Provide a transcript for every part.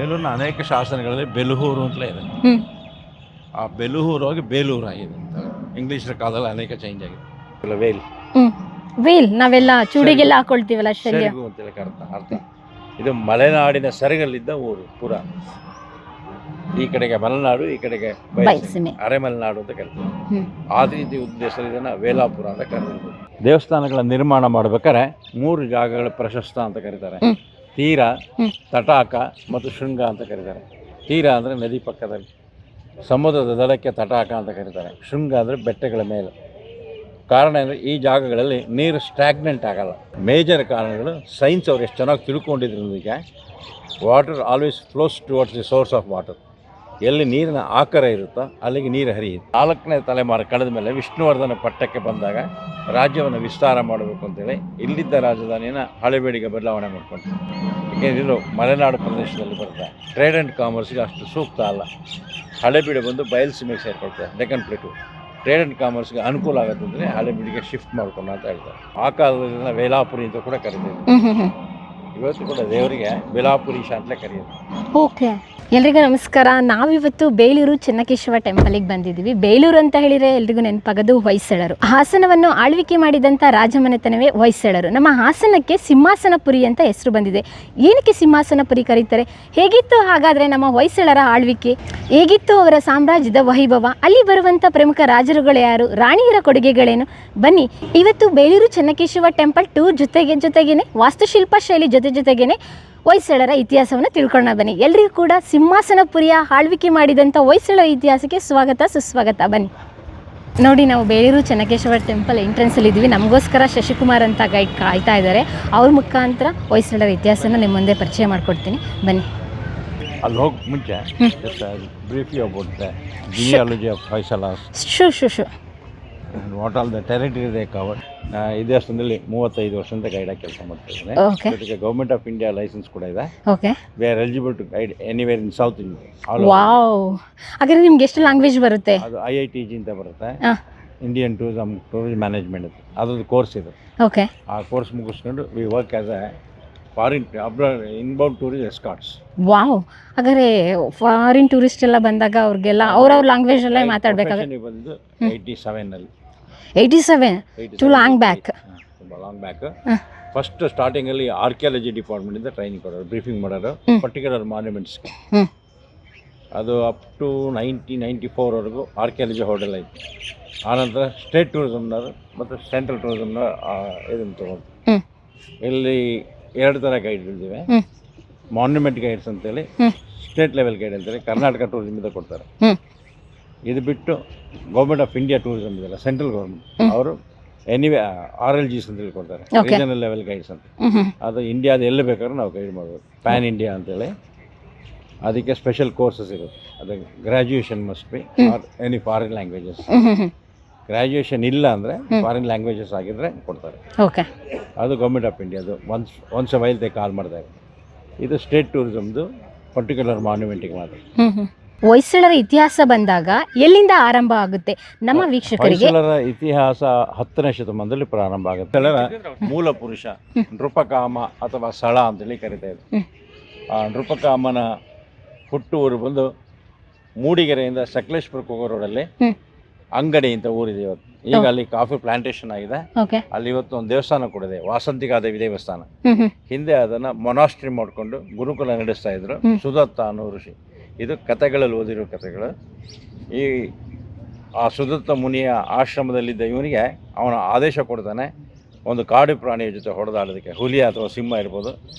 ಬೇಲೂರಿನ ಅನೇಕ ಶಾಸನಗಳಲ್ಲಿ ಬೆಲುಹೂರು ಅಂತಲೇ ಇದೆ. ಆ ಬೆಲುಹೂರು ಹೋಗಿ ಬೇಲೂರು ಆಗಿದೆ ಅಂತ. ಇಂಗ್ಲೀಷರ ಕಾಲದಲ್ಲಿ ಅನೇಕ ಚೇಂಜ್ ಆಗಿದೆ. ವೇಲ್ ವೇಲ್ ನಾವೆಲ್ಲ ಚೂಡಿಗೆಲ್ಲ ಹಾಕೊಳ್ತೀವಲ್ಲ, ಶಲ್ಯ ಸೆರಗು ಅಂತೇಳಿ ಅರ್ಥ. ಇದು ಮಲೆನಾಡಿನ ಸೆರಗಲ್ಲಿದ್ದ ಊರು ಪುರ. ಈ ಕಡೆಗೆ ಮಲೆನಾಡು, ಈ ಕಡೆಗೆ ಬಯಲುಸೀಮೆ, ಅರೆ ಮಲೆನಾಡು ಅಂತ ಕರಿತೀವಿ. ಆದಿ ಉದ್ದೇಶದಲ್ಲಿ ಇದನ್ನು ವೇಲಾಪುರ ಅಂತ ಕರೀತಾರೆ. ದೇವಸ್ಥಾನಗಳ ನಿರ್ಮಾಣ ಮಾಡ್ಬೇಕಾದ್ರೆ 3 ಜಾಗಗಳ ಪ್ರಶಸ್ತ ಅಂತ ಕರೀತಾರೆ. ತೀರ, ತಟಾಕ ಮತ್ತು ಶೃಂಗ ಅಂತ ಕರೀತಾರೆ. ತೀರ ಅಂದರೆ ನದಿ ಪಕ್ಕದಲ್ಲಿ, ಸಮುದ್ರದ ದಡಕ್ಕೆ ತಟಾಕ ಅಂತ ಕರೀತಾರೆ. ಶೃಂಗ ಅಂದರೆ ಬೆಟ್ಟಗಳ ಮೇಲೆ. ಕಾರಣ ಅಂದರೆ ಈ ಜಾಗಗಳಲ್ಲಿ ನೀರು ಸ್ಟ್ಯಾಗ್ನೆಂಟ್ ಆಗಲ್ಲ. ಮೇಜರ್ ಕಾರಣಗಳು ಸೈನ್ಸ್ ಅವ್ರು ಎಷ್ಟು ಚೆನ್ನಾಗಿ ತಿಳ್ಕೊಂಡಿದ್ರಿಂದ water always flows towards the source of water. ಎಲ್ಲಿ ನೀರಿನ ಆಕಾರ ಇರುತ್ತೋ ಅಲ್ಲಿಗೆ ನೀರು ಹರಿಯುತ್ತೆ. 4ನೇ ತಲೆಮಾರು ಕಳೆದ ಮೇಲೆ ವಿಷ್ಣುವರ್ಧನ ಪಟ್ಟಕ್ಕೆ ಬಂದಾಗ ರಾಜ್ಯವನ್ನು ವಿಸ್ತಾರ ಮಾಡಬೇಕು ಅಂತೇಳಿ ಇಲ್ಲಿದ್ದ ರಾಜಧಾನಿಯನ್ನು ಹಳೆಬೇಡಿಗೆ ಬದಲಾವಣೆ ಮಾಡ್ಕೊಂಡು, ಏಕೆಂದರೆ ಇದು ಮಲೆನಾಡು ಪ್ರದೇಶದಲ್ಲಿ ಬರುತ್ತೆ. ಟ್ರೇಡ್ ಆ್ಯಂಡ್ ಕಾಮರ್ಸ್ಗೆ ಅಷ್ಟು ಸೂಕ್ತ ಅಲ್ಲ. ಹಳೆಬೀಡು ಬಂದು ಬಯಲುಸೀಮೆಗೆ ಸೇರ್ಕೊಳ್ತಾರೆ, ಡೆಕ್ಕನ್ ಪ್ಲೇಟು. ಟ್ರೇಡ್ ಆ್ಯಂಡ್ ಕಾಮರ್ಸ್ಗೆ ಅನುಕೂಲ ಆಗುತ್ತೆ ಅಂದರೆ ಹಳೆಬೀಡಿಗೆ ಶಿಫ್ಟ್ ಮಾಡ್ಕೊಂಡು ಅಂತ ಹೇಳ್ತಾರೆ. ಆ ಕಾಲದಲ್ಲಿ ವೇಲಾಪುರಿ ಅಂತ ಕೂಡ ಕರೀತೀವಿ. ಇವತ್ತು ಕೂಡ ದೇವರಿಗೆ ವೇಲಾಪುರೀಶ ಅಂತಲೇ ಕರೆಯೋದು. ಓಕೆ, ಎಲ್ರಿಗೂ ನಮಸ್ಕಾರ. ನಾವಿವತ್ತು ಬೇಲೂರು ಚೆನ್ನಕೇಶವ ಟೆಂಪಲ್ಗೆ ಬಂದಿದ್ದೀವಿ. ಬೇಲೂರು ಅಂತ ಹೇಳಿದರೆ ಎಲ್ರಿಗೂ ನೆನಪಾಗೋದು ಹೊಯ್ಸಳರು. ಹಾಸನವನ್ನು ಆಳ್ವಿಕೆ ಮಾಡಿದಂಥ ರಾಜಮನೆತನವೇ ಹೊಯ್ಸಳರು. ನಮ್ಮ ಹಾಸನಕ್ಕೆ ಸಿಂಹಾಸನಪುರಿ ಅಂತ ಹೆಸರು ಬಂದಿದೆ. ಏನಕ್ಕೆ ಸಿಂಹಾಸನಪುರಿ ಕರೀತಾರೆ? ಹೇಗಿತ್ತು ಹಾಗಾದರೆ ನಮ್ಮ ಹೊಯ್ಸಳರ ಆಳ್ವಿಕೆ? ಹೇಗಿತ್ತು ಅವರ ಸಾಮ್ರಾಜ್ಯದ ವೈಭವ? ಅಲ್ಲಿ ಬರುವಂಥ ಪ್ರಮುಖ ರಾಜರುಗಳು ಯಾರು? ರಾಣಿಯರ ಕೊಡುಗೆಗಳೇನು? ಬನ್ನಿ ಇವತ್ತು ಬೇಲೂರು ಚೆನ್ನಕೇಶವ ಟೆಂಪಲ್ ಟೂರ್ ಜೊತೆಗೇನೆ ವಾಸ್ತುಶಿಲ್ಪ ಶೈಲಿ ಜೊತೆಗೇನೆ ಹೊಯ್ಸಳರ ಇತಿಹಾಸವನ್ನು ತಿಳ್ಕೊಳ್ಳೋಣ ಬನ್ನಿ. ಎಲ್ರಿಗೂ ಕೂಡ ಸಿಂಹಾಸನಪುರಿಯ ಆಳ್ವಿಕೆ ಮಾಡಿದಂಥ ಹೊಯ್ಸಳರ ಇತಿಹಾಸಕ್ಕೆ ಸ್ವಾಗತ ಸುಸ್ವಾಗತ. ಬನ್ನಿ ನೋಡಿ, ನಾವು ಬೇಲೂರು ಚೆನ್ನಕೇಶವ ಟೆಂಪಲ್ ಎಂಟ್ರೆನ್ಸಲ್ಲಿ ಇದ್ದೀವಿ. ನಮಗೋಸ್ಕರ ಶಶಿಕುಮಾರ್ ಅಂತ ಗೈಡ್ ಕಾಯ್ತಾ ಇದ್ದಾರೆ. ಅವ್ರ ಮುಖಾಂತರ ಹೊಯ್ಸಳರ ಇತಿಹಾಸನ ನಿಮ್ಮ ಮುಂದೆ ಪರಿಚಯ ಮಾಡಿಕೊಡ್ತೀನಿ. ಬನ್ನಿ. ಅಲ್ಲಿ ಹೋಗಿ ಮುಂಚೆ briefly about the genealogy of Hoysalas. Show what all the territory they cover. ಈ ದೇವಸ್ಥಾನದಲ್ಲಿ 35 ವರ್ಷದಿಂದ ಗೈಡಾಗಿ ಕೆಲಸ ಮಾಡ್ತಿದ್ದೇನೆ. ಜೊತೆಗೆ ಗೌರ್ಮೆಂಟ್ ಆಫ್ ಇಂಡಿಯಾ ಲೈಸೆನ್ಸ್ ಕೂಡ ಇದೆ. Okay, we are eligible to guide anywhere in South India. Wow. ಹಾಗಾದ್ರೆ ನಿಮ್ಗೆ ಎಷ್ಟು ಲ್ಯಾಂಗ್ವೇಜ್ ಬರುತ್ತೆ? ಅದು IITG ಅಂತ ಬರುತ್ತೆ, ಇಂಡಿಯನ್ ಟೂರಿಸಮ್ ಮ್ಯಾನೇಜ್ಮೆಂಟ್ ಅಂತ. ಅದ್ರದ್ದು ಕೋರ್ಸ್ ಇದೆ. ಓಕೆ, ಆ ಕೋರ್ಸ್ ಮುಗಿಸ್ಕೊಂಡು we work as A foreign inbound tourist Escorts. Wow. ಹಾಗಾದ್ರೆ ಫಾರಿನ್ ಟೂರಿಸ್ಟ್ ಎಲ್ಲ ಬಂದಾಗ ಅವ್ರಿಗೆಲ್ಲ ಅವ್ರವ್ರ ಲ್ಯಾಂಗ್ವೇಜ್ ಅಲ್ಲೇ ಮಾತಾಡಬೇಕಾಗುತ್ತೆ. ಬಂದು 87ನಲ್ಲಿ. 87 ಟು ಲಾಂಗ್ ಬ್ಯಾಕ್. ತುಂಬ ಲಾಂಗ್ ಬ್ಯಾಕ್. ಫಸ್ಟ್ ಸ್ಟಾರ್ಟಿಂಗಲ್ಲಿ ಆರ್ಕಿಯಾಲಜಿ ಡಿಪಾರ್ಟ್ಮೆಂಟಿಂದ ಟ್ರೈನಿಂಗ್ ಕೊಡೋರು, ಬ್ರೀಫಿಂಗ್ ಮಾಡೋರು ಪರ್ಟಿಕ್ಯುಲರ್ ಮಾನ್ಯುಮೆಂಟ್ಸ್ಗೆ. ಅದು ಅಪ್ ಟು 1994ವರೆಗೂ ಆರ್ಕಿಯಾಲಜಿ ಹೋಟೆಲ್ ಆಯಿತು. ಆನಂತರ ಸ್ಟೇಟ್ ಟೂರಿಸಮ್ನವರು ಮತ್ತು ಸೆಂಟ್ರಲ್ ಟೂರಿಸಮ್ನ ಇದನ್ನು ತೊಗೊಂಡು ಇಲ್ಲಿ 2 ಥರ ಗೈಡ್ಗಳಿವೆ. ಮಾನ್ಯುಮೆಂಟ್ ಗೈಡ್ಸ್ ಅಂತೇಳಿ, ಸ್ಟೇಟ್ ಲೆವೆಲ್ ಗೈಡ್ ಅಂತೇಳಿ ಕರ್ನಾಟಕ ಟೂರಿಸಮಿಂದ ಕೊಡ್ತಾರೆ. ಇದು ಬಿಟ್ಟು ಗೌರ್ಮೆಂಟ್ ಆಫ್ ಇಂಡಿಯಾ ಟೂರಿಸಮ್ ಇದೆಲ್ಲ, ಸೆಂಟ್ರಲ್ ಗೌರ್ಮೆಂಟ್ ಅವರು RLGs ಅಂತೇಳಿ ಕೊಡ್ತಾರೆ, ರೀಜನಲ್ ಲೆವೆಲ್ ಗೈಡ್ಸ್ ಅಂತ. ಅದು ಇಂಡಿಯಾದ ಎಲ್ಲಿ ಬೇಕಾದ್ರೂ ನಾವು ಗೈಡ್ ಮಾಡ್ಬೋದು. ಪ್ಯಾನ್ ಇಂಡಿಯಾ ಅಂತೇಳಿ ಅದಕ್ಕೆ ಸ್ಪೆಷಲ್ ಕೋರ್ಸಸ್ ಇರುತ್ತೆ. ಅದು graduation must be R any foreign languages. Graduation ಇಲ್ಲ ಅಂದರೆ ಫಾರಿನ್ ಲ್ಯಾಂಗ್ವೇಜಸ್ ಆಗಿದ್ದರೆ ಕೊಡ್ತಾರೆ. ಓಕೆ, ಅದು ಗೌರ್ಮೆಂಟ್ ಆಫ್ ಇಂಡಿಯಾದು ಒನ್ಸ್ ವೈಲ್ ದೇ ಕಾಲ್ ಮಾಡ್ತಾರೆ. ಇದು ಸ್ಟೇಟ್ ಟೂರಿಸಮ್ದು ಪರ್ಟಿಕ್ಯುಲರ್ ಮಾನ್ಯುಮೆಂಟಿಗೆ ಮಾತ್ರ. ಹೊಯ್ಸಳರ ಇತಿಹಾಸ ಬಂದಾಗ ಎಲ್ಲಿಂದ ಆರಂಭ ಆಗುತ್ತೆ ನಮ್ಮ ವೀಕ್ಷಕರಿಗೆ? ಹೊಯ್ಸಳರ ಇತಿಹಾಸ 10ನೇ ಶತಮಾನದಲ್ಲಿ ಪ್ರಾರಂಭ ಆಗುತ್ತೆ. ಮೂಲ ಪುರುಷ ನೃಪಕಾಮ ಅಥವಾ ಸಳ ಅಂತೇಳಿ ಕರಿತಾ ಇದ್ರು. ಆ ನೃಪಕಾಮನ ಹುಟ್ಟೂರು ಬಂದು ಮೂಡಿಗೆರೆಯಿಂದ ಸಕಲೇಶ್ಪುರಕ್ಕೆ ಹೋಗೋ ರೋಡಲ್ಲಿ ಅಂಗಡಿ ಅಂತ ಊರಿದೆ ಇವತ್ತು. ಈಗ ಅಲ್ಲಿ ಕಾಫಿ ಪ್ಲಾಂಟೇಶನ್ ಆಗಿದೆ. ಅಲ್ಲಿ ಇವತ್ತು ಒಂದು ದೇವಸ್ಥಾನ ಕೂಡ ಇದೆ, ವಾಸಂತಿಕಾದೇವಿ ದೇವಸ್ಥಾನ. ಹಿಂದೆ ಅದನ್ನ ಮೊನಾಸ್ಟ್ರಿ ಮಾಡಿಕೊಂಡು ಗುರುಕುಲ ನಡೆಸ್ತಾ ಇದ್ರು ಸುದತ್ತ ಅನ್ನೋ ಋಷಿ. ಇದು ಕಥೆಗಳಲ್ಲಿ ಓದಿರೋ ಕಥೆಗಳು. ಆ ಸುದತ್ತ ಮುನಿಯ ಆಶ್ರಮದಲ್ಲಿದ್ದ ಇವನಿಗೆ ಅವನ ಆದೇಶ ಕೊಡ್ತಾನೆ ಒಂದು ಕಾಡು ಪ್ರಾಣಿಯ ಜೊತೆ ಹೊಡೆದಾಡೋದಕ್ಕೆ. ಹುಲಿ ಅಥವಾ ಸಿಂಹ ಇರ್ಬೋದು.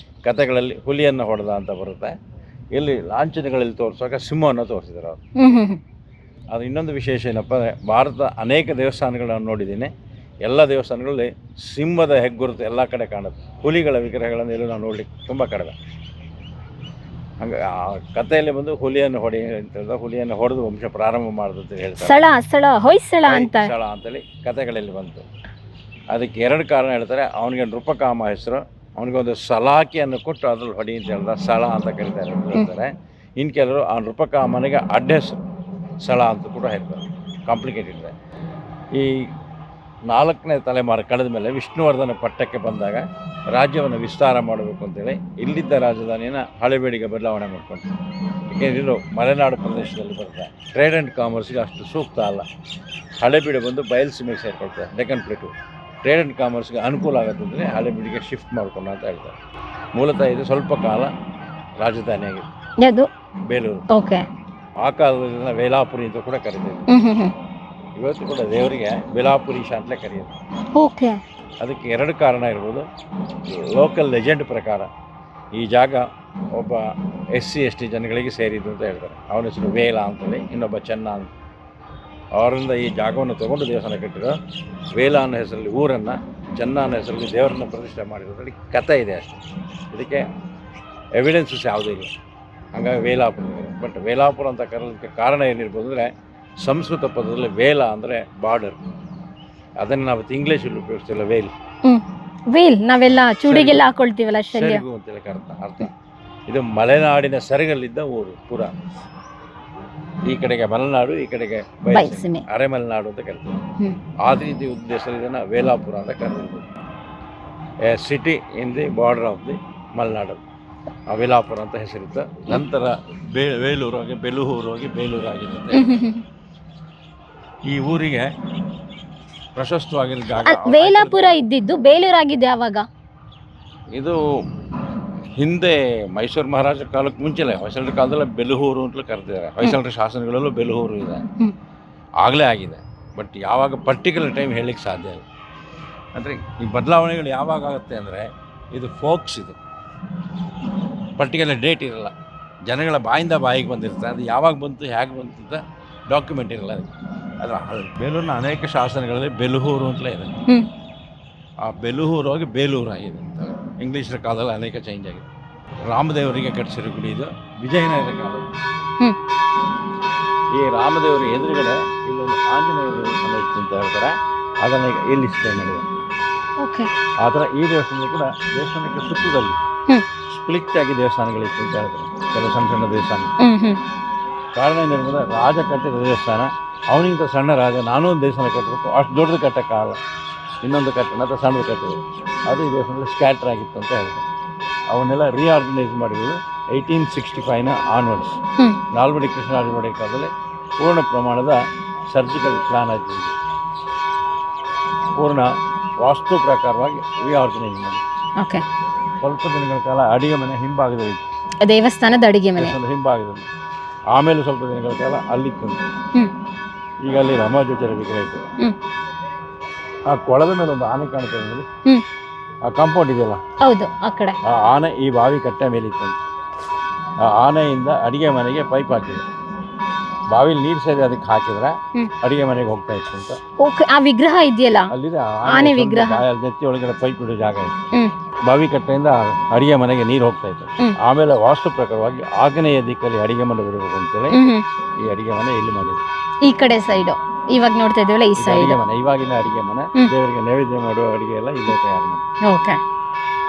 ಕಥೆಗಳಲ್ಲಿ ಹುಲಿಯನ್ನು ಹೊಡೆದ ಅಂತ ಬರುತ್ತೆ. ಇಲ್ಲಿ ಲಾಂಛನಗಳಲ್ಲಿ ತೋರಿಸುವಾಗ ಸಿಂಹವನ್ನು ತೋರಿಸಿದ್ದಾರೆ ಅವರು. ಅದು ಇನ್ನೊಂದು ವಿಶೇಷ ಏನಪ್ಪ ಅಂದರೆ, ಭಾರತ ಅನೇಕ ದೇವಸ್ಥಾನಗಳನ್ನು ನೋಡಿದ್ದೀನಿ. ಎಲ್ಲ ದೇವಸ್ಥಾನಗಳಲ್ಲಿ ಸಿಂಹದ ಹೆಗ್ಗುರುತು ಎಲ್ಲ ಕಡೆ ಕಾಣುತ್ತೆ. ಹುಲಿಗಳ ವಿಗ್ರಹಗಳನ್ನು ಎಲ್ಲೂ ನಾವು ನೋಡ್ಲಿಕ್ಕೆ ತುಂಬ ಕಡಿಮೆ. ಹಂಗೆ ಆ ಕಥೆಯಲ್ಲಿ ಬಂದು ಹುಲಿಯನ್ನು ಹೊಡಿ ಅಂತ ಹೇಳಿದ, ಹುಲಿಯನ್ನು ಹೊಡೆದು ವಂಶ ಪ್ರಾರಂಭ ಮಾಡಿದಂತ ಹೇಳ್ತಾರೆ. ಹೊಯ್ಸಳ ಅಂತೇಳಿ ಕಥೆಗಳಲ್ಲಿ ಬಂತು. ಅದಕ್ಕೆ 2 ಕಾರಣ ಹೇಳ್ತಾರೆ. ಅವನಿಗೆ ನೃಪಕಾಮ ಹೆಸರು, ಅವನಿಗೆ ಒಂದು ಸಲಾಕಿಯನ್ನು ಕೊಟ್ಟು ಅದ್ರಲ್ಲಿ ಹೊಡಿ ಅಂತ ಹೇಳಿದ, ಸಳ ಅಂತ ಕರೀತಾರೆ ಹೇಳ್ತಾರೆ. ಇನ್ನು ಕೆಲವರು ಆ ನೃಪಕಾಮನಿಗೆ ಅಡ್ಡ ಹೆಸರು ಸಳ ಅಂತ ಕೂಡ ಹೇಳ್ತಾರೆ. ಕಾಂಪ್ಲಿಕೇಟೆಡ್ ಇದೆ. ಈ 4ನೇ ತಲೆಮಾರು ಕಳೆದ ಮೇಲೆ ವಿಷ್ಣುವರ್ಧನ ಪಟ್ಟಕ್ಕೆ ಬಂದಾಗ ರಾಜ್ಯವನ್ನು ವಿಸ್ತಾರ ಮಾಡಬೇಕು ಅಂತೇಳಿ ಇಲ್ಲಿದ್ದ ರಾಜಧಾನಿಯನ್ನು ಹಳೆಬೇಡಿಗೆ ಬದಲಾವಣೆ ಮಾಡ್ಕೊಂಡು, ಏಕೆಂದರೆ ಇದು ಮಲೆನಾಡು ಪ್ರದೇಶದಲ್ಲಿ ಬರುತ್ತೆ, ಟ್ರೇಡ್ ಆ್ಯಂಡ್ ಕಾಮರ್ಸ್ಗೆ ಅಷ್ಟು ಸೂಕ್ತ ಅಲ್ಲ. ಹಳೆಬೀಡು ಬಂದು ಬಯಲುಸೀಮೆಗೆ ಸೇರ್ಕೊಳ್ತಾರೆ, ಡೆಕ್ಕನ್ ಪ್ಲೇಟು. ಟ್ರೇಡ್ ಆ್ಯಂಡ್ ಕಾಮರ್ಸ್ಗೆ ಅನುಕೂಲ ಆಗುತ್ತೆ ಅಂದರೆ ಹಳೆಬೀಡಿಗೆ ಶಿಫ್ಟ್ ಮಾಡ್ಕೊಂಡು ಅಂತ ಹೇಳ್ತಾರೆ. ಮೂಲತಃ ಇದು ಸ್ವಲ್ಪ ಕಾಲ ರಾಜಧಾನಿಯಾಗಿದೆ ಅದು ಬೇಲೂರು. ಓಕೆ. ಆ ಕಾಲದಿಂದ ವೇಲಾಪುರಿ ಅಂತ ಕೂಡ ಕರೀತೀವಿ. ಇವತ್ತು ಕೂಡ ದೇವರಿಗೆ ವೇಲಾಪುರೀಶ ಅಂತಲೇ ಕರೆಯೋದು. ಓಕೆ. ಅದಕ್ಕೆ 2 ಕಾರಣ ಇರ್ಬೋದು. ಲೋಕಲ್ ಲೆಜೆಂಡ್ ಪ್ರಕಾರ ಈ ಜಾಗ ಒಬ್ಬ SC/ST ಜನಗಳಿಗೆ ಸೇರಿದ್ದು ಅಂತ ಹೇಳ್ತಾರೆ. ಅವನ ಹೆಸರು ವೇಲ ಅಂತೇಳಿ, ಇನ್ನೊಬ್ಬ ಚೆನ್ನ ಅಂತ. ಅವರಿಂದ ಈ ಜಾಗವನ್ನು ತೊಗೊಂಡು ದೇವಸ್ಥಾನ ಕಟ್ಟಿರೋ. ವೇಲ ಅನ್ನೋ ಹೆಸರಲ್ಲಿ ಊರನ್ನು, ಚೆನ್ನ ಅನ್ನೋ ಹೆಸರಲ್ಲಿ ದೇವರನ್ನು ಪ್ರತಿಷ್ಠೆ ಮಾಡಿರೋದ್ರಲ್ಲಿ ಕಥೆ ಇದೆ ಅಷ್ಟೇ. ಇದಕ್ಕೆ ಎವಿಡೆನ್ಸಸ್ ಯಾವುದೂ ಇಲ್ಲ. ಹಾಗಾಗಿ ವೇಲಾಪುರ. ಬಟ್ ವೇಲಾಪುರ ಅಂತ ಕರೆಯೋದಕ್ಕೆ ಕಾರಣ ಏನಿರ್ಬೋದು ಅಂದರೆ, ಸಂಸ್ಕೃತ ಪದದಲ್ಲಿ ವೇಲ ಅಂದರೆ ಬಾರ್ಡರ್. ಅದನ್ನು ನಾವು ಇಂಗ್ಲೀಷಲ್ಲಿ ಉಪಯೋಗಿಸ್ತಿಲ್ಲ. ವೇಲ್ ನಾವೆಲ್ಲ ಚೂಡಿಗೆಲ್ಲ ಹಾಕೊಳ್ತೀವಲ್ಲ, ಸೆರಗು ಅಂತೇಳಿ ಅರ್ಥ. ಇದು ಮಲೆನಾಡಿನ ಸೆರಗಲ್ಲಿದ್ದ ಊರು ಪುರ. ಈ ಕಡೆಗೆ ಮಲೆನಾಡು, ಈ ಕಡೆಗೆ ಬಯಲುಸೀಮೆ, ಅರೆಮಲೆನಾಡು ಅಂತ ಕರಿತೀವಿ. ಆದ್ರಿಂದ ಈ ಉದ್ದೇಶದಲ್ಲಿ ಇದನ್ನು ವೇಲಾಪುರ ಅಂತ ಕರೆದಿರ್ಬೋದು. A city in the border of the Malenadu, Velapura ಅಂತ ಹೆಸರಿತ್ತು. ನಂತರ ಬೇಲೂರು ಆಗಿ ಬೆಲೂರು ಹೋಗಿ ಬೇಲೂರು ಆಗಿದೆ. ಈ ಊರಿಗೆ ಪ್ರಶಸ್ತವಾಗಿರೋ ಜಾಗ ವೇಲಾಪುರ ಇದ್ದಿದ್ದು ಬೇಲೂರು ಆಗಿದೆ ಯಾವಾಗ? ಇದು ಹಿಂದೆ ಮೈಸೂರು ಮಹಾರಾಜರ ಕಾಲಕ್ಕೆ ಮುಂಚೆಲೆ, ಹೊಯ್ಸಳರ ಕಾಲದಲ್ಲೇ ಬೆಲೂರು ಅಂತಲೂ ಕರೆದಿದ್ದಾರೆ. ಹೊಯ್ಸಳರ ಶಾಸನಗಳಲ್ಲೂ ಬೆಲೂರು ಇದೆ, ಆಗಲೇ ಆಗಿದೆ. ಬಟ್ ಯಾವಾಗ ಪರ್ಟಿಕ್ಯುಲರ್ ಟೈಮ್ ಹೇಳಲಿಕ್ಕೆ ಸಾಧ್ಯ ಇಲ್ಲ. ಅಂದರೆ ಈ ಬದಲಾವಣೆಗಳು ಯಾವಾಗ ಆಗುತ್ತೆ ಅಂದರೆ, ಇದು ಫೋಕ್ಸ್, ಇದು ಪರ್ಟಿಕ್ಯುಲರ್ ಡೇಟ್ ಇರಲ್ಲ. ಜನಗಳ ಬಾಯಿಂದ ಬಾಯಿಗೆ ಬಂದಿರುತ್ತೆ. ಅದು ಯಾವಾಗ ಬಂತು, ಹೇಗೆ ಬಂತು ಅಂತ ಡಾಕ್ಯುಮೆಂಟ್ ಇರಲ್ಲ. ಅದು ಬೇಲೂರಿನ ಅನೇಕ ಶಾಸನಗಳಲ್ಲಿ ಬೆಲೂರು ಅಂತಲೇ ಇದೆ. ಆ ಬೆಲೂರು ಹೋಗಿ ಬೇಲೂರು ಆಗಿದೆ ಅಂತ. ಇಂಗ್ಲೀಷರ ಕಾಲದಲ್ಲಿ ಅನೇಕ ಚೇಂಜ್ ಆಗಿದೆ. ರಾಮದೇವರಿಗೆ ಕಟ್ಟಿಸಿರೋ ಗುಡಿ ಇದು, ವಿಜಯನಗರ ಕಾಲ. ಈ ರಾಮದೇವರ ಎದುರುಗಡೆ ಇಲ್ಲೊಂದು ಆಂಜನೇಯ ದೇವಸ್ಥಾನ ಇತ್ತು ಅಂತ ಹೇಳ್ತಾರೆ. ಅದನ್ನು ಈಗ ಇಲ್ಲಿ ಸ್ಟೇ ಮಾಡಿದೆ. ಆ ಥರ ಈ ದೇವಸ್ಥಾನ ಕೂಡ ದೇವಸ್ಥಾನಕ್ಕೆ ಸುತ್ತದಲ್ಲಿ ಸ್ಪ್ಲಿಟ್ ಆಗಿ ದೇವಸ್ಥಾನಗಳಿತ್ತು ಅಂತ ಹೇಳ್ತಾರೆ, ಕೆಲವು ಸಣ್ಣ ಸಣ್ಣ ದೇವಸ್ಥಾನ. ಕಾರಣ ಏನಿರ್ಬೋದು, ರಾಜ ಕಟ್ಟಿದ ದೇವಸ್ಥಾನ, ಅವನಿಗಿಂತ ಸಣ್ಣ ರಾಜ ನಾನೂ ಒಂದು ದೇವಸ್ಥಾನ ಕಟ್ಟಬೇಕು, ಅಷ್ಟು ದೊಡ್ಡದು ಕಟ್ಟೋಕ್ಕಾಗಲ್ಲ, ಇನ್ನೊಂದು ಕಟ್ಟೋಣ ಅಥವಾ ಸಣ್ಣದು ಕಟ್ಟಿದ್ರು. ಅದು ಈ ದೇವಸ್ಥಾನದಲ್ಲಿ ಸ್ಕ್ಯಾಟ್ರ್ ಆಗಿತ್ತು ಅಂತ ಹೇಳ್ತಾರೆ. ಅವನ್ನೆಲ್ಲ ರೀಆರ್ಗನೈಸ್ ಮಾಡಿರೋದು 1865ನ ಆನ್ವರ್ಡ್ಸ್. ನಾಲ್ವಡಿ ಕೃಷ್ಣರಾಜ ಕಾಲದಲ್ಲಿ ಪೂರ್ಣ ಪ್ರಮಾಣದ ಸರ್ಜಿಕಲ್ ಪ್ಲಾನ್ ಆಯಿತು. ಪೂರ್ಣ ವಾಸ್ತು ಪ್ರಕಾರವಾಗಿ ರೀಆರ್ಗನೈಸ್ ಮಾಡಿ ಸ್ವಲ್ಪ ದಿನಗಳ ಕಾಲ ಅಡಿಗೆ ಮನೆ ಹಿಂಭಾಗದಲ್ಲಿ, ದೇವಸ್ಥಾನದ ಅಡಿಗೆ ಮನೆ ಹಿಂಭಾಗದಲ್ಲಿ. ಆಮೇಲೆ ಸ್ವಲ್ಪ ದಿನಗಳ ಕಾಲ ಅಲ್ಲಿತ್ತು. ಈಗ ಅಲ್ಲಿ ರಾಮಾನುಜಾಚಾರ್ಯ ವಿಗ್ರಹ ಇತ್ತು. ಆ ಕೊಳದ ಮೇಲೆ ಒಂದು ಆನೆ ಕಾಣ್ತದೆ ನೋಡಿ, ಆ ಕಾಂಪೌಂಡ್ ಇದೆಯಲ್ಲ, ಹೌದು, ಆ ಕಡೆ ಆ ಆನೆ ಈ ಬಾವಿ ಕಟ್ಟೆ ಮೇಲೆ ಇತ್ತು. ಆ ಆನೆಯಿಂದ ಅಡಿಗೆ ಮನೆಗೆ ಪೈಪ್ ಹಾಕಿದ್ರು. ಬಾವಿಲಿ ನೀರು ಸೇರಿ ಅದಕ್ಕೆ ಹಾಕಿದ್ರೆ ಅಡಿಗೆ ಮನೆಗೆ ಹೋಗ್ತಾ ಇತ್ತು ಅಂತ. ಆ ವಿಗ್ರಹ ಇದೆಯಲ್ಲ, ಅಲ್ಲಿದೆ ಆನೆ ವಿಗ್ರಹ, ನೆತ್ತಿ ಒಳಗಡೆ ಪೈಪ್ ಇಡೋ ಜಾಗ ಇತ್ತು. ಬಾವಿ ಕಟ್ಟೆಯಿಂದ ಅಡಿಗೆ ಮನೆಗೆ ನೀರು ಹೋಗ್ತಾ ಇತ್ತು. ಆಮೇಲೆ ವಾಸ್ತು ಪ್ರಕಾರವಾಗಿ ಆಗ್ನೇಯ ದಿಕ್ಕಲ್ಲಿ ಅಡಿಗೆ ಮನೆ ಬರಬೇಕು ಅಂತೇಳಿ ಈ ಅಡಿಗೆ ಮನೆ ಇಲ್ಲಿ ಮಾಡಿದ್ರು. ಈ ಕಡೆ ಸೈಡು ಇವಾಗ ನೋಡ್ತಾ ಇದ್ದೀವಲ್ಲ, ಈ ಸೈಡ್ ಅಡಿಗೆ ಮನೆ, ಇವಾಗಿನ ಅಡಿಗೆ ಮನೆ. ದೇವರಿಗೆ ನೈವೇದ್ಯ ಮಾಡುವ ಅಡಿಗೆ ಎಲ್ಲ ಇಲ್ಲೇ ತಯಾರು ಮಾಡಿ.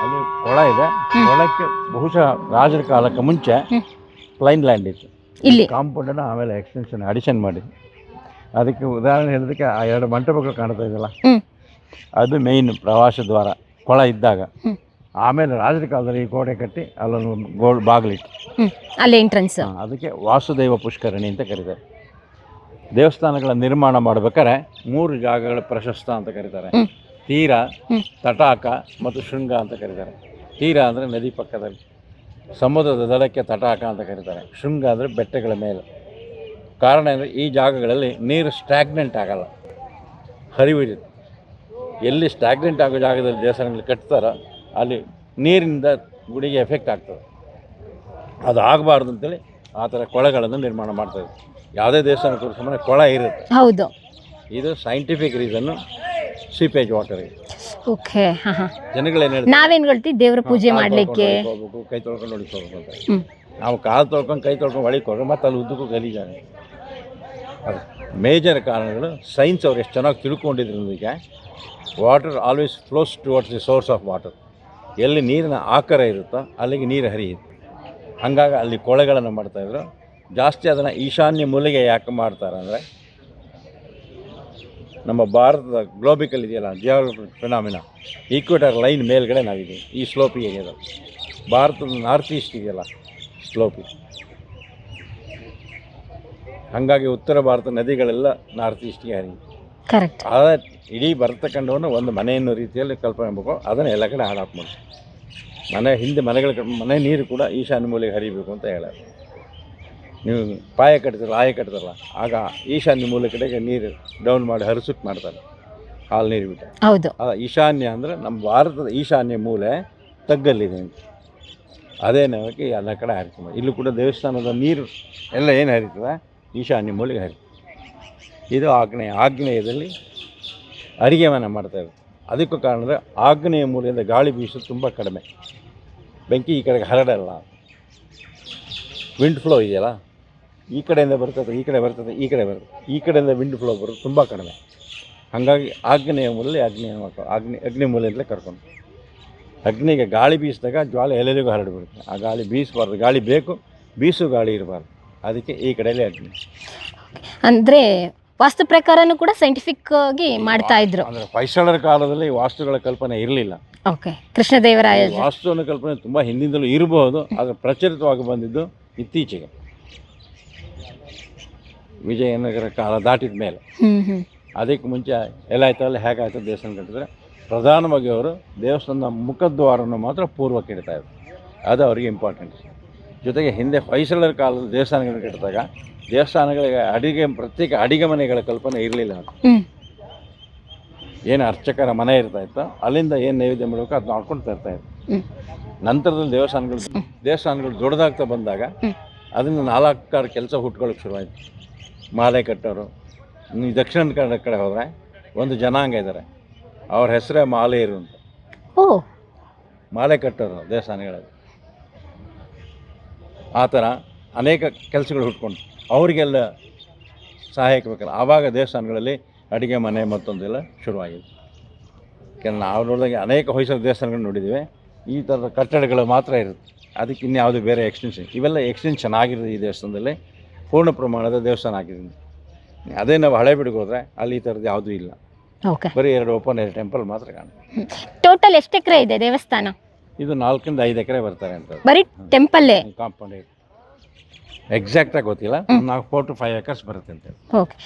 ಅಲ್ಲಿ ಕೊಳ ಇದೆ. ಕೊಳಕ್ಕೆ ಬಹುಶಃ ರಾಜರ ಕಾಲಕ್ಕೆ ಮುಂಚೆ ಪ್ಲೈನ್ ಲ್ಯಾಂಡ್ ಇತ್ತು. ಇಲ್ಲಿ ಕಾಂಪೌಂಡನ್ನು ಆಮೇಲೆ ಎಕ್ಸ್ಟೆನ್ಷನ್ ಅಡಿಷನ್ ಮಾಡಿದ್ರು. ಅದಕ್ಕೆ ಉದಾಹರಣೆ ಹೇಳೋದಕ್ಕೆ ಆ 2 ಮಂಟಪಗಳು ಕಾಣ್ತಾ ಇದೆಯಲ್ಲ, ಅದು ಮೇಯ್ನ್ ಪ್ರವಾಸ ದ್ವಾರ ಕೊಳ ಇದ್ದಾಗ. ಆಮೇಲೆ ರಾಜರ ಕಾಲದಲ್ಲಿ ಈ ಗೋಡೆ ಕಟ್ಟಿ ಅಲ್ಲೊಂದು ಬಾಗಿಲಿಟ್ಟು ಅಲ್ಲಿ ಎಂಟ್ರೆನ್ಸ್. ಅದಕ್ಕೆ ವಾಸುದೇವ ಪುಷ್ಕರಣಿ ಅಂತ ಕರೀತಾರೆ. ದೇವಸ್ಥಾನಗಳ ನಿರ್ಮಾಣ ಮಾಡ್ಬೇಕಾದ್ರೆ 3 ಜಾಗಗಳ ಪ್ರಶಸ್ತ ಅಂತ ಕರೀತಾರೆ. ತೀರ, ತಟಾಕ ಮತ್ತು ಶೃಂಗ ಅಂತ ಕರೀತಾರೆ. ತೀರ ಅಂದರೆ ನದಿ ಪಕ್ಕದಲ್ಲಿ, ಸಮುದ್ರದ ದಡಕ್ಕೆ ತಟಾಕ ಅಂತ ಕರೀತಾರೆ. ಶೃಂಗ ಅಂದರೆ ಬೆಟ್ಟಗಳ ಮೇಲೆ. ಕಾರಣ ಅಂದರೆ ಈ ಜಾಗಗಳಲ್ಲಿ ನೀರು ಸ್ಟ್ಯಾಗ್ನೆಂಟ್ ಆಗಲ್ಲ, ಹರಿವಿರುತ್ತೆ. ಎಲ್ಲಿ ಸ್ಟ್ಯಾಗ್ನೆಂಟ್ ಆಗೋ ಜಾಗದಲ್ಲಿ ದೇವಸ್ಥಾನಗಳು ಕಟ್ತಾರೋ ಅಲ್ಲಿ ನೀರಿನಿಂದ ಗುಡಿಗೆ ಎಫೆಕ್ಟ್ ಆಗ್ತದೆ. ಅದು ಆಗಬಾರ್ದು ಅಂತೇಳಿ ಆ ಥರ ಕೊಳಗಳನ್ನು ನಿರ್ಮಾಣ ಮಾಡ್ತಾರೆ. ಯಾವುದೇ ದೇವಸ್ಥಾನ ತೋರಿಸೋಣ ಕೊಳ ಇರುತ್ತೆ. ಹೌದು, ಇದು scientific reason, seepage water. Okay. ಜನಗಳೇನು ನಾವೇನು ಹೇಳ್ತೀವಿ, ದೇವರ ಪೂಜೆ ಮಾಡಲಿಕ್ಕೆ ಹೋಗ್ಬೇಕು, ಕೈ ತೊಳ್ಕೊಂಡು ಒಳಗೆ ಹೋಗ್ಬೇಕು ಅಂತ. ನಾವು ಕಾಲು ತೊಳ್ಕೊಂಡು ಕೈ ತೊಳ್ಕೊಂಡು ಒಳಗೆ ಹೋಗ್ರೆ ಮತ್ತೆ ಅಲ್ಲಿ ಉದ್ದಕ್ಕೂ ಗಲೀಜಾಗ. ಅದು ಮೇಜರ್ ಕಾರಣಗಳು. ಸೈನ್ಸ್ ಅವ್ರು ಎಷ್ಟು ಚೆನ್ನಾಗಿ ತಿಳ್ಕೊಂಡಿದ್ರೊಂದಿಗೆ, water always flows towards the source of water. ಎಲ್ಲಿ ನೀರಿನ ಆಕಾರ ಇರುತ್ತೋ ಅಲ್ಲಿಗೆ ನೀರು ಹರಿಯುತ್ತೆ. ಹಾಗಾಗಿ ಅಲ್ಲಿ ಕೊಳೆಗಳನ್ನು ಮಾಡ್ತಾಯಿದ್ರು ಜಾಸ್ತಿ. ಅದನ್ನು ಈಶಾನ್ಯ ಮೂಲೆಗೆ ಯಾಕೆ ಮಾಡ್ತಾರೆ ಅಂದರೆ, ನಮ್ಮ ಭಾರತದ ಗ್ಲೋಬಿಕಲ್ ಇದೆಯಲ್ಲ ಜಿಯೋಗ್ರಫಿಕ್ ಫಿನಾಮಿನಾ ಈಕ್ವೇಟರ್ ಲೈನ್ ಮೇಲ್ಗಡೆ ನಾವಿದ್ದೀವಿ ಈ ಸ್ಲೋಪಿ ಏರಿಯಾದಲ್ಲಿ. ಭಾರತದ ನಾರ್ತ್ ಈಸ್ಟ್ ಇದೆಯಲ್ಲ ಸ್ಲೋಪಿ, ಹಾಗಾಗಿ ಉತ್ತರ ಭಾರತ ನದಿಗಳೆಲ್ಲ ನಾರ್ತ್ ಈಸ್ಟ್ಗೆ ಹರಿಯುತ್ತೆ. ಕರೆಕ್ಟ್. ಆದ ಇಡೀ ಭರತಖಂಡವನ್ನು ಒಂದು ಮನೆಯನ್ನು ರೀತಿಯಲ್ಲಿ ಕಲ್ಪನೆ ಮಾಡಬೇಕು, ಅದನ್ನು ಎಲ್ಲ ಕಡೆ ಹಾಳಾಪ್ ಮಾಡಿ ಮನೆ ಹಿಂದೆ ಮನೆ ನೀರು ಕೂಡ ಈಶಾನ್ಯ ಮೂಲೆಗೆ ಹರಿಬೇಕು ಅಂತ ಹೇಳೋದು. ನೀವು ಪಾಯ ಕಟ್ತಿರಲ್ಲ ಆಯ ಕಟ್ತಾರಲ್ಲ ಆಗ ಈಶಾನ್ಯ ಮೂಲೆ ಕಡೆಗೆ ನೀರು ಡೌನ್ ಮಾಡಿ ಹರಿಸುಕ್ ಮಾಡ್ತಾರೆ ಹಾಲು ನೀರು ಬಿಟ್ಟು. ಹೌದು. ಈಶಾನ್ಯ ಅಂದರೆ ನಮ್ಮ ಭಾರತದ ಈಶಾನ್ಯ ಮೂಲೆ ತಗ್ಗಲ್ಲಿದೆ ಅಂತ, ಅದೇ ನಮಗೆ ಎಲ್ಲ ಕಡೆ ಹರಿತೀವಿ. ಇಲ್ಲೂ ಕೂಡ ದೇವಸ್ಥಾನದ ನೀರು ಎಲ್ಲ ಏನು ಹರಿತದೆ ಈಶಾನ್ಯ ಮೂಲೆಗೆ ಹರಿತದೆ. ಇದು ಆಗ್ನೇಯದಲ್ಲಿ ಅಡಿಗೆ ಮನೆ ಮಾಡ್ತಾಯಿದ್ರು. ಅದಕ್ಕೂ ಕಾರಣ ಅಂದರೆ ಆಗ್ನೇಯ ಮೂಲೆಯಿಂದ ಗಾಳಿ ಬೀಸೋದು ತುಂಬ ಕಡಿಮೆ, ಬೆಂಕಿ ಈ ಕಡೆಗೆ ಹರಡಲ್ಲ. ವಿಂಡ್ ಫ್ಲೋ ಇದೆಯಲ್ಲ ಈ ಕಡೆಯಿಂದ ಬರ್ತದೆ ಈ ಕಡೆ ಬರ್ತದೆ ಈ ಕಡೆ ಬರ್ತದೆ, ಈ ಕಡೆಯಿಂದ ವಿಂಡ್ ಫ್ಲೋ ಬರೋದು ತುಂಬ ಕಡಿಮೆ. ಹಾಗಾಗಿ ಆಗ್ನೇಯ ಮೂಲೆಯಲ್ಲಿ ಅಗ್ನಿ ಮೂಲೆಯಿಂದಲೇ ಕರ್ಕೊಂಡು ಅಗ್ನಿಗೆ ಗಾಳಿ ಬೀಸಿದಾಗ ಜ್ವಾಲೆ ಎಲ್ಲರಿಗೂ ಹರಡಿಬಿಡುತ್ತೆ. ಆ ಗಾಳಿ ಬೀಸಬಾರ್ದು, ಗಾಳಿ ಬೇಕು, ಬೀಸು ಗಾಳಿ ಇರಬಾರ್ದು. ಅದಕ್ಕೆ ಈ ಕಡೆಯಲ್ಲಿ ಅಗ್ನಿ. ಅಂದರೆ ವಾಸ್ತು ಪ್ರಕಾರನೂ ಕೂಡ ಸೈಂಟಿಫಿಕ್ ಆಗಿ ಮಾಡ್ತಾ ಇದ್ರು. ಅಂದರೆ ಹೊಯ್ಸಳರ ಕಾಲದಲ್ಲಿ ವಾಸ್ತುಗಳ ಕಲ್ಪನೆ ಇರಲಿಲ್ಲ. ಓಕೆ. ಕೃಷ್ಣದೇವರಾಯ ವಾಸ್ತುವಿನ ಕಲ್ಪನೆ ತುಂಬ ಹಿಂದಿಂದಲೂ ಇರಬಹುದು, ಆದರೆ ಪ್ರಚಲಿತವಾಗಿ ಬಂದಿದ್ದು ಇತ್ತೀಚೆಗೆ ವಿಜಯನಗರ ಕಾಲ ದಾಟಿದ ಮೇಲೆ. ಅದಕ್ಕೆ ಮುಂಚೆ ಎಲ್ಲ ಆಯ್ತಲ್ಲ ಹೇಗಾಯ್ತು ದೇವಸ್ಥಾನ ಕಟ್ಟಿದ್ರೆ ಪ್ರಧಾನವಾಗಿ ಅವರು ದೇವಸ್ಥಾನದ ಮುಖದ್ವಾರವನ್ನು ಮಾತ್ರ ಪೂರ್ವಕ್ಕೆ ಇಡ್ತಾಯಿದ್ರು, ಅದು ಅವರಿಗೆ ಇಂಪಾರ್ಟೆಂಟ್. ಜೊತೆಗೆ ಹಿಂದೆ ಹೊಯ್ಸಳರ ಕಾಲದಲ್ಲಿ ದೇವಸ್ಥಾನಗಳನ್ನು ಕಟ್ಟಿದಾಗ ದೇವಸ್ಥಾನಗಳಿಗೆ ಪ್ರತ್ಯೇಕ ಅಡಿಗೆ ಮನೆಗಳ ಕಲ್ಪನೆ ಇರಲಿಲ್ಲ. ಏನು ಅರ್ಚಕರ ಮನೆ ಇರ್ತಾಯಿತ್ತೋ ಅಲ್ಲಿಂದ ಏನು ನೈವೇದ್ಯ ಮಾಡಬೇಕು ಅದು ಮಾಡ್ಕೊಂಡು ತರ್ತಾಯಿದ್ರು. ನಂತರದಲ್ಲಿ ದೇವಸ್ಥಾನಗಳು ದೊಡ್ಡದಾಗ್ತಾ ಬಂದಾಗ ಅದನ್ನು 4-6 ಕೆಲಸ ಹುಟ್ಕೊಳ್ಳೋಕೆ ಶುರುವಾಯಿತು. ಮಾಲೆ ಕಟ್ಟೋರು. ನೀವು ದಕ್ಷಿಣ ಕನ್ನಡ ಕಡೆ ಹೋದರೆ ಒಂದು ಜನಾಂಗ ಇದ್ದಾರೆ, ಅವ್ರ ಹೆಸರೇ ಮಾಲೆಯರು ಅಂತ. ಮಾಲೆ ಕಟ್ಟೋರು ದೇವಸ್ಥಾನಗಳಲ್ಲಿ. ಆ ಥರ ಅನೇಕ ಕೆಲಸಗಳು ಹುಟ್ಕೊಂಡು ಅವರಿಗೆಲ್ಲ ಸಹಾಯಕ ಬೇಕಲ್ಲ. ಆವಾಗ ದೇವಸ್ಥಾನಗಳಲ್ಲಿ ಅಡುಗೆ ಮನೆ ಮತ್ತೊಂದೆಲ್ಲ ಶುರುವಾಗಿದೆ. ನಾವು ನೋಡಿದಾಗ ಅನೇಕ ಹೊಯ್ಸಳ ದೇವಸ್ಥಾನಗಳು ನೋಡಿದ್ದೀವಿ, ಈ ಥರದ ಕಟ್ಟಡಗಳು ಮಾತ್ರ ಇರುತ್ತೆ. ಅದಕ್ಕೆ ಇನ್ಯಾವುದು ಬೇರೆ ಎಕ್ಸ್ಟೆನ್ಷನ್, ಇವೆಲ್ಲ ಎಕ್ಸ್ಟೆನ್ಷನ್ ಆಗಿರೋದು ಈ ದೇವಸ್ಥಾನದಲ್ಲಿ ಪೂರ್ಣ ಪ್ರಮಾಣದ ದೇವಸ್ಥಾನ ಆಗಿದೆ. ಅದೇ ನಾವು ಹಳೆಬೀಡಿಗೆ ಹೋದರೆ ಅಲ್ಲಿ ಈ ಥರದ್ದು ಯಾವುದೂ ಇಲ್ಲ. ಬರೀ 2 ಓಪನ್ ಏರ್ ಟೆಂಪಲ್ ಮಾತ್ರ ಕಾಣುತ್ತೆ. ಟೋಟಲ್ ಎಷ್ಟು ಎಕರೆ ಇದೆ ದೇವಸ್ಥಾನ? ಇದು 4-5 ಎಕರೆ ಬರ್ತಾರೆ ಅಂತ. ಬರೀ ಟೆಂಪಲ್ಲೇ? ಕಾಂಪೌಂಡ್ ಎಕ್ಸಾಕ್ಟಾಗಿ ಗೊತ್ತಿಲ್ಲ, 4 to 5 acres ಬರುತ್ತೆ ಅಂತ. ಓಕೆ.